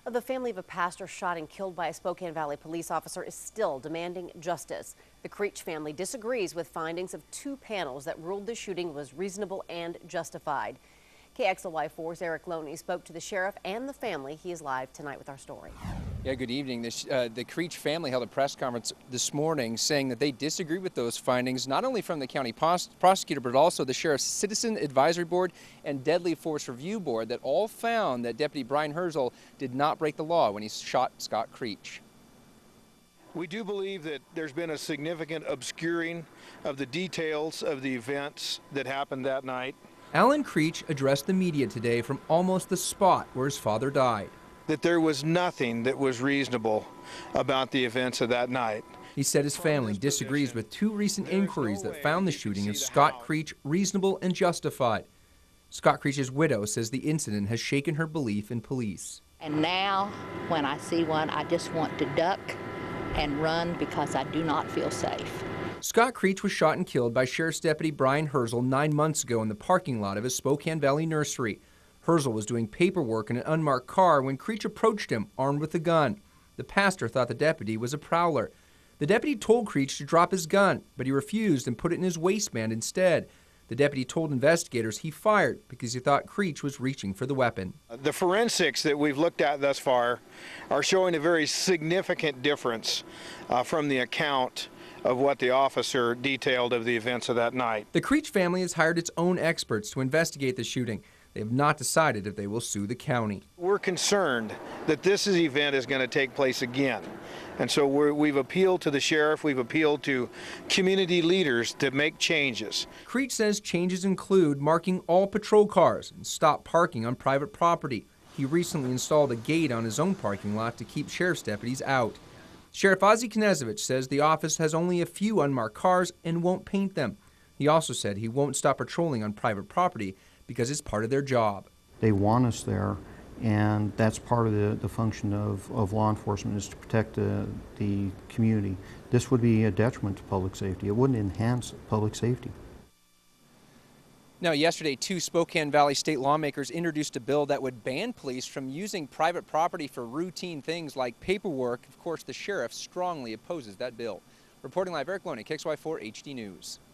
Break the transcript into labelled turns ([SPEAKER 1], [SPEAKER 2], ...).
[SPEAKER 1] Well, the family of a pastor shot and killed by a Spokane Valley police officer is still demanding justice. The Creach family disagrees with findings of two panels that ruled the shooting was reasonable and justified. KXLY4's Erik Loney spoke to the sheriff and the family. He is live tonight with our story.
[SPEAKER 2] Yeah, good evening. The Creach family held a press conference this morning saying that they disagree with those findings, not only from the county prosecutor, but also the Sheriff's Citizen Advisory Board and Deadly Force Review Board that all found that Deputy Brian Herzl did not break the law when he shot Scott Creach.
[SPEAKER 3] We do believe that there's been a significant obscuring of the details of the events that happened that night.
[SPEAKER 2] Alan Creach addressed the media today from almost the spot where his father died.
[SPEAKER 3] That there was nothing that was reasonable about the events of that night.
[SPEAKER 2] He said his family disagrees with two recent inquiries that found the shooting of Scott Creach reasonable and justified. Scott Creach's widow says the incident has shaken her belief in police.
[SPEAKER 4] And now, when I see one, I just want to duck and run because I do not feel safe.
[SPEAKER 2] Scott Creach was shot and killed by Sheriff's Deputy Brian Herzl 9 months ago in the parking lot of his Spokane Valley nursery. Herzl was doing paperwork in an unmarked car when Creach approached him, armed with a gun. The pastor thought the deputy was a prowler. The deputy told Creach to drop his gun, but he refused and put it in his waistband instead. The deputy told investigators he fired because he thought Creach was reaching for the weapon.
[SPEAKER 3] The forensics that we've looked at thus far are showing a very significant difference from the account of what the officer detailed of the events of that night.
[SPEAKER 2] The Creach family has hired its own experts to investigate the shooting. They have not decided if they will sue the county.
[SPEAKER 3] We're concerned that this event is going to take place again. And so we've appealed to the sheriff, we've appealed to community leaders to make changes.
[SPEAKER 2] Creach says changes include marking all patrol cars and stop parking on private property. He recently installed a gate on his own parking lot to keep sheriff's deputies out. Sheriff Ozzie Knezovich says the office has only a few unmarked cars and won't paint them. He also said he won't stop patrolling on private property because it's part of their job.
[SPEAKER 5] They want us there, and that's part of the function of law enforcement, is to protect the community. This would be a detriment to public safety. It wouldn't enhance public safety.
[SPEAKER 2] Now, yesterday, two Spokane Valley state lawmakers introduced a bill that would ban police from using private property for routine things like paperwork. Of course, the sheriff strongly opposes that bill. Reporting live, Erik Loney, KXLY4 HD News.